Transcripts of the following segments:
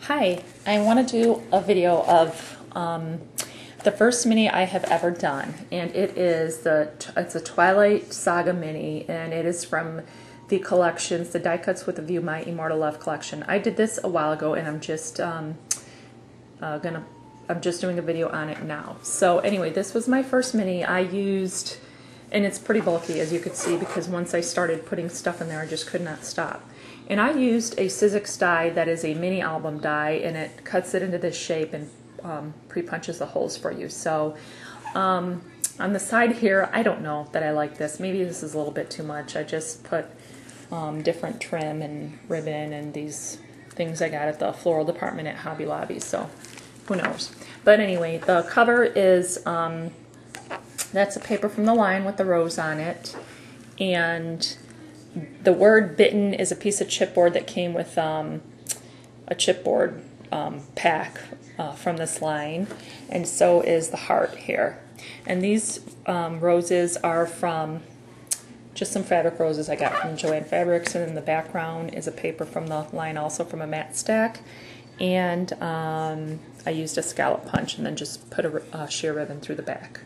Hi, I want to do a video of the first mini I have ever done, and it's a Twilight Saga mini, and it is from the collections, the Die Cuts with a View, my Immortal Love collection. I did this a while ago, and I'm just doing a video on it now. So anyway, this was my first mini. I used, and it's pretty bulky as you could see, because once I started putting stuff in there, I just could not stop. And I used a Sizzix die that is a mini album die, and it cuts it into this shape and pre-punches the holes for you. So on the side here, I don't know that I like this. Maybe this is a little bit too much. I just put different trim and ribbon and these things I got at the floral department at Hobby Lobby, so who knows. But anyway, the cover is, that's a paper from the line with the rose on it, and the word bitten is a piece of chipboard that came with a chipboard pack from this line, and so is the heart here. And these roses are from just some fabric roses I got from Joann Fabrics, and in the background is a paper from the line, also from a mat stack. And I used a scallop punch and then just put a sheer ribbon through the back.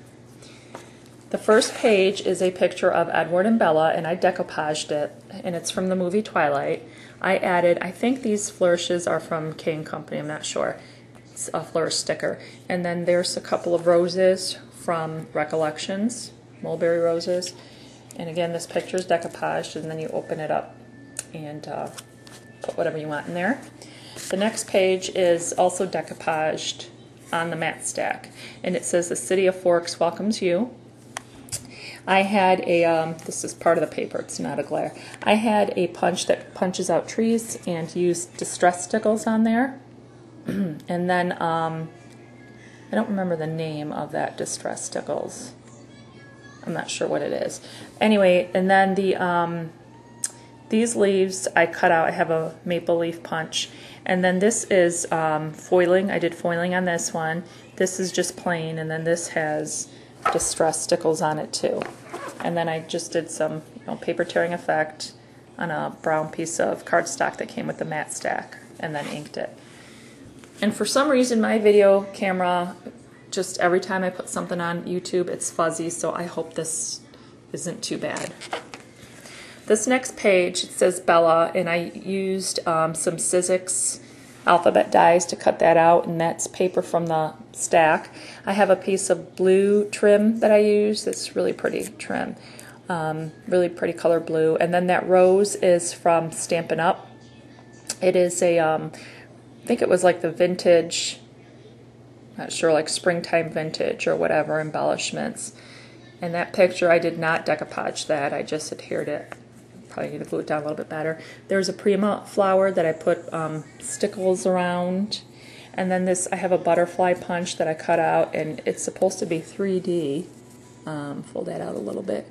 The first page is a picture of Edward and Bella, and I decoupaged it, and it's from the movie Twilight. I added, I think these flourishes are from King Company, I'm not sure. It's a flourish sticker. And then there's a couple of roses from Recollections, mulberry roses. And again, this picture is decoupaged, and then you open it up and put whatever you want in there. The next page is also decoupaged on the mat stack, and it says, "The City of Forks welcomes you." I had a, this is part of the paper, it's not a glare. I had a punch that punches out trees and used distress stickles on there. And then, I don't remember the name of that distress stickles. I'm not sure what it is. Anyway, and then these leaves I cut out. I have a maple leaf punch. And then this is foiling. I did foiling on this one. This is just plain, and then this has distress stickles on it too. And then I just did some paper tearing effect on a brown piece of cardstock that came with the mat stack, and then inked it. And for some reason my video camera, just every time I put something on YouTube, it's fuzzy, so I hope this isn't too bad. This next page, it says Bella, and I used some Sizzix alphabet dies to cut that out, and that's paper from the stack. I have a piece of blue trim that I use. That's really pretty trim, really pretty color blue. And then that rose is from Stampin' Up. It is a, I think it was like the vintage, not sure, like springtime vintage or whatever embellishments. And that picture, I did not decoupage that. I just adhered it. Probably need to glue it down a little bit better. There's a Prima flower that I put stickles around, and then this, I have a butterfly punch that I cut out, and it's supposed to be 3D. Fold that out a little bit.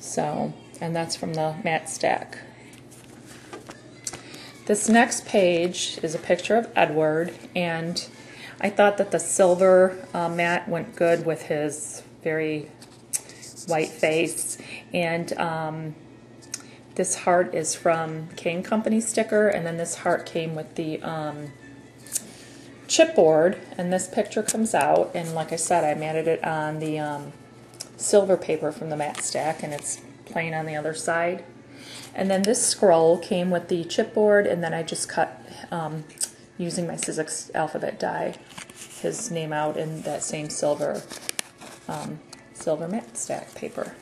So, and that's from the mat stack. This next page is a picture of Edward, and I thought that the silver mat went good with his very white face, and this heart is from King Company sticker, and then this heart came with the chipboard, and this picture comes out, and like I said, I matted it on the silver paper from the mat stack, and it's plain on the other side. And then this scroll came with the chipboard, and then I just cut, using my Sizzix alphabet die, his name out in that same silver mat stack paper.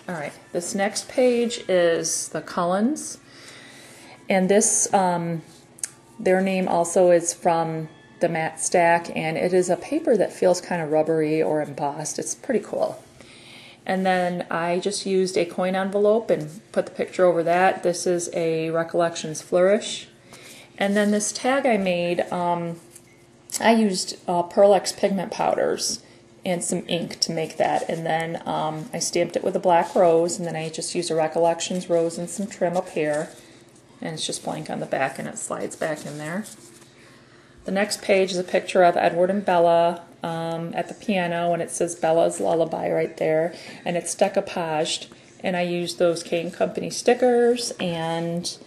Alright, this next page is the Cullens, and this, their name also is from the mat stack, and it is a paper that feels kind of rubbery or embossed. It's pretty cool. And then I just used a coin envelope and put the picture over that. This is a Recollections Flourish. And then this tag I made, I used Pearl X pigment powders and some ink to make that, and then I stamped it with a black rose, and then I just used a Recollections rose and some trim up here, and it's just blank on the back, and it slides back in there. The next page is a picture of Edward and Bella at the piano, and it says Bella's Lullaby right there, and it's decoupaged, and I used those King Company stickers, and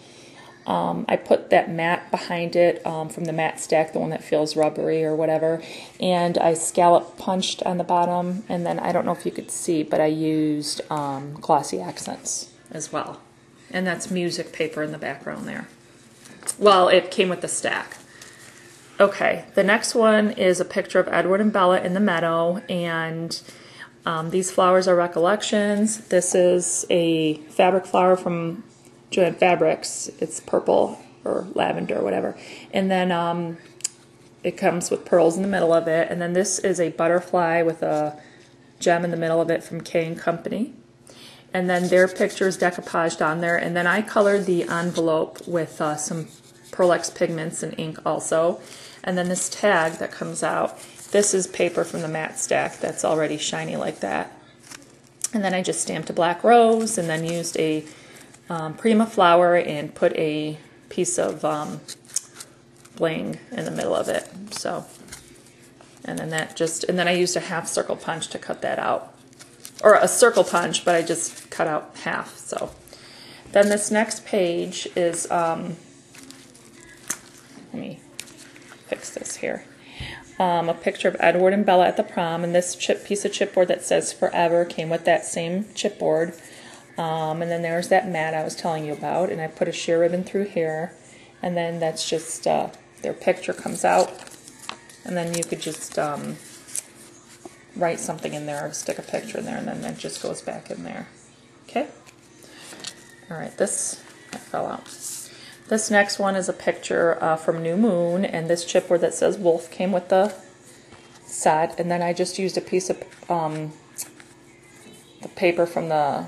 I put that mat behind it from the mat stack, the one that feels rubbery or whatever, and I scallop punched on the bottom, and then I don't know if you could see, but I used glossy accents as well. And that's music paper in the background there. Well, it came with the stack. Okay, the next one is a picture of Edward and Bella in the meadow, and these flowers are recollections. This is a fabric flower from Joanne Fabrics. It's purple or lavender or whatever. And then it comes with pearls in the middle of it. And then this is a butterfly with a gem in the middle of it from K & Company. And then their picture is decoupaged on there. And then I colored the envelope with some Pearl X pigments and ink also. And then this tag that comes out, this is paper from the matte stack that's already shiny like that. And then I just stamped a black rose and then used a Prima flower and put a piece of bling in the middle of it. So, and then I used a half circle punch to cut that out, or a circle punch, but I just cut out half. So, then this next page is let me fix this here. A picture of Edward and Bella at the prom, and this piece of chipboard that says forever came with that same chipboard. And then there's that mat I was telling you about, and I put a sheer ribbon through here, and then that's just their picture comes out, and then you could just write something in there or stick a picture in there, and then that just goes back in there. Okay? Alright, that fell out. This next one is a picture from New Moon, and this chipboard that says Wolf came with the set, and then I just used a piece of the paper from the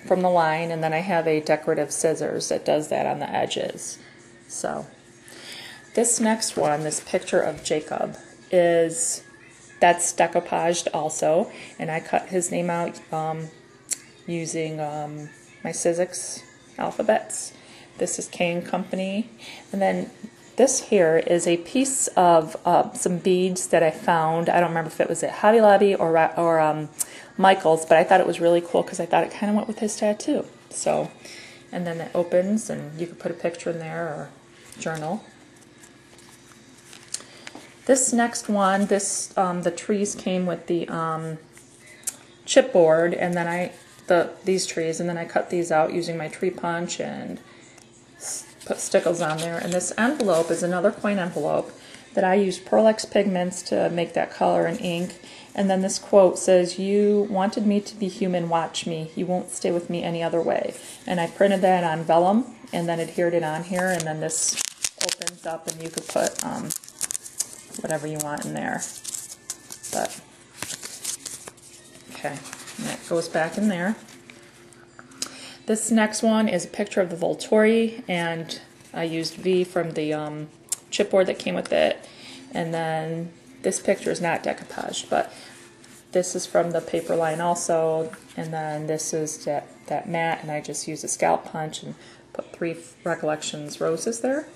line, and then I have a decorative scissors that does that on the edges. So this next one, this picture of Jacob, that's decoupaged also, and I cut his name out using my Sizzix alphabets. This is K & Company, and then this here is a piece of some beads that I found. I don't remember if it was at Hobby Lobby or Michael's, but I thought it was really cool because I thought it kind of went with his tattoo. So, and then it opens, and you could put a picture in there or journal. This next one, the trees came with the chipboard, and then these trees, and then I cut these out using my tree punch and put stickles on there. And this envelope is another coin envelope that I used Pearl X pigments to make that color and ink. And then this quote says, "You wanted me to be human, watch me. You won't stay with me any other way." And I printed that on vellum and then adhered it on here, and then this opens up and you could put whatever you want in there. But okay, and that goes back in there. This next one is a picture of the Volturi, and I used V from the chipboard that came with it. And then this picture is not decoupaged, but this is from the paper line also. And then this is that mat, and I just used a scalp punch and put 3 Recollections roses there.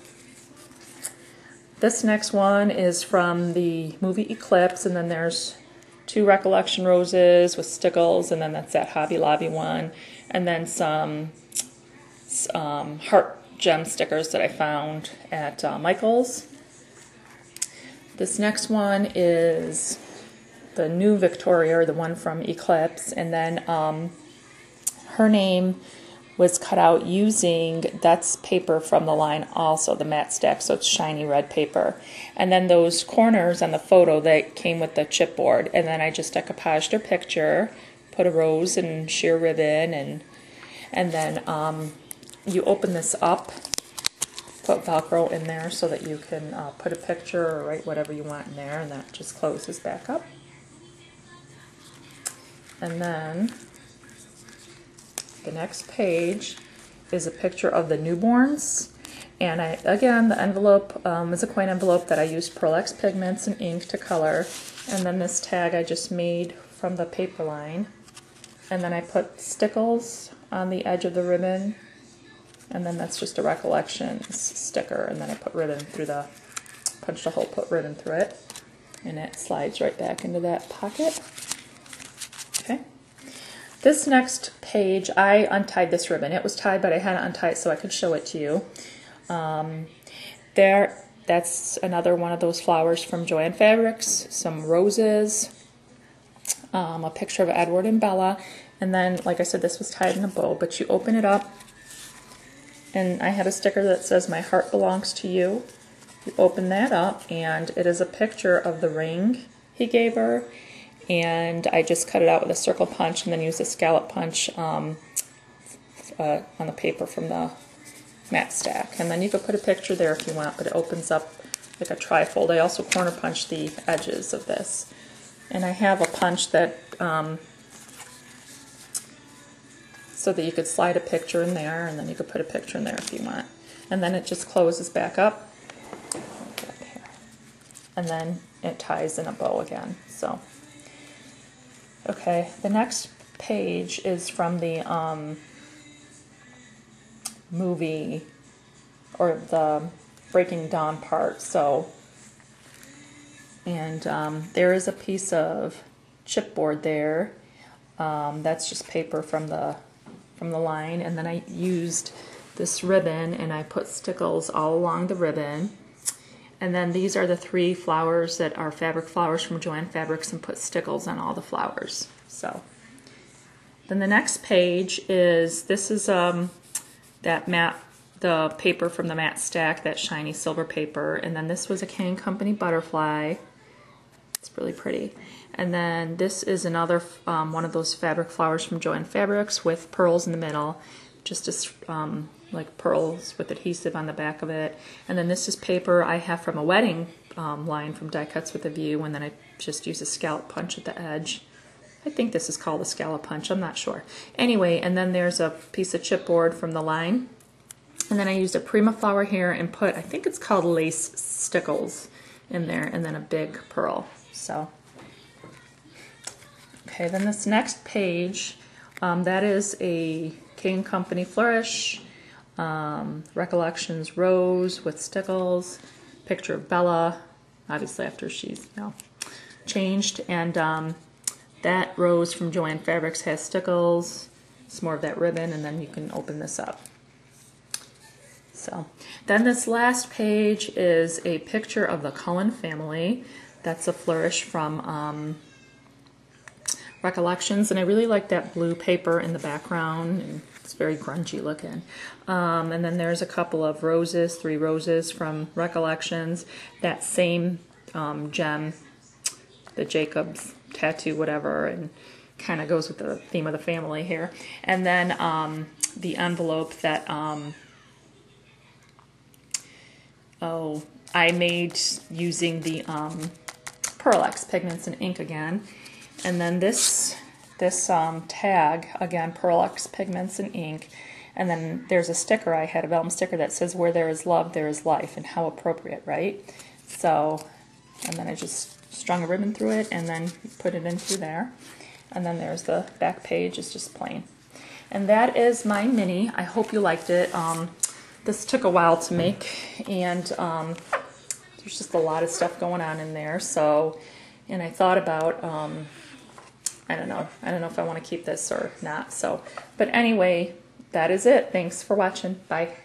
This next one is from the movie Eclipse, and then there's 2 Recollection roses with stickles, and then that's that Hobby Lobby one, and then some heart gem stickers that I found at Michael's. This next one is the new Victoria, or the one from Eclipse, and then her name was cut out using, that's paper from the line also, the matte stack, so it's shiny red paper. And then those corners on the photo that came with the chipboard, and then I just decoupaged her picture, put a rose and sheer ribbon, and then you open this up, put Velcro in there so that you can put a picture or write whatever you want in there, and that just closes back up. And then the next page is a picture of the newborns, and again, the envelope is a coin envelope that I used Pearl X pigments and ink to color, and then this tag I just made from the paper line, and then I put stickles on the edge of the ribbon, and then that's just a Recollections sticker, and then I put ribbon through punched a hole, put ribbon through it, and it slides right back into that pocket. Okay. This next page, I untied this ribbon. It was tied, but I had to untie it so I could show it to you. That's another one of those flowers from Joann Fabrics, some roses, a picture of Edward and Bella, and then, like I said, this was tied in a bow, but you open it up, and I had a sticker that says, "My heart belongs to you." You open that up, and it is a picture of the ring he gave her, and I just cut it out with a circle punch and then used a scallop punch on the paper from the matte stack. And then you could put a picture there if you want, but it opens up like a trifold. I also corner punched the edges of this. And I have a punch that, so that you could slide a picture in there, and then you could put a picture in there if you want. And then it just closes back up. And then it ties in a bow again. So, okay, the next page is from the movie, or the Breaking Dawn part. So, and there is a piece of chipboard there. That's just paper from the line, and then I used this ribbon and I put stickles all along the ribbon. And then these are the 3 flowers that are fabric flowers from Joann Fabrics, and put stickles on all the flowers. So then the next page is, this is that matte, the paper from the matte stack, that shiny silver paper. And then this was a King & Company butterfly. It's really pretty. And then this is another one of those fabric flowers from Joann Fabrics with pearls in the middle, just as like pearls with adhesive on the back of it. And then this is paper I have from a wedding line from Die Cuts with a View, and then I just use a scallop punch at the edge. I think this is called a scallop punch, I'm not sure. Anyway, and then there's a piece of chipboard from the line. And then I used a Prima flower here and put, I think it's called lace stickles in there, and then a big pearl. So, okay, then this next page, that is a King & Company flourish, Recollections rose with stickles, picture of Bella, obviously after she's changed, and that rose from Joann Fabrics has stickles. It's more of that ribbon, and then you can open this up. So then this last page is a picture of the Cullen family. That's a flourish from Recollections, and I really like that blue paper in the background, and it's very grungy looking. And then there's a couple of roses, 3 roses from Recollections, that same gem, the Jacob's tattoo, whatever, and kind of goes with the theme of the family here. And then the envelope that I made using the Pearl X pigments and ink again. And then this tag, again, Pearl X pigments and ink. And then there's a sticker, I had a vellum sticker that says, "Where there is love, there is life," and how appropriate, right? So, and then I just strung a ribbon through it and then put it in through there. And then there's the back page, is just plain. And that is my mini. I hope you liked it. This took a while to make, and there's just a lot of stuff going on in there. So, and I thought about, I don't know if I want to keep this or not. So, but anyway, that is it. Thanks for watching. Bye.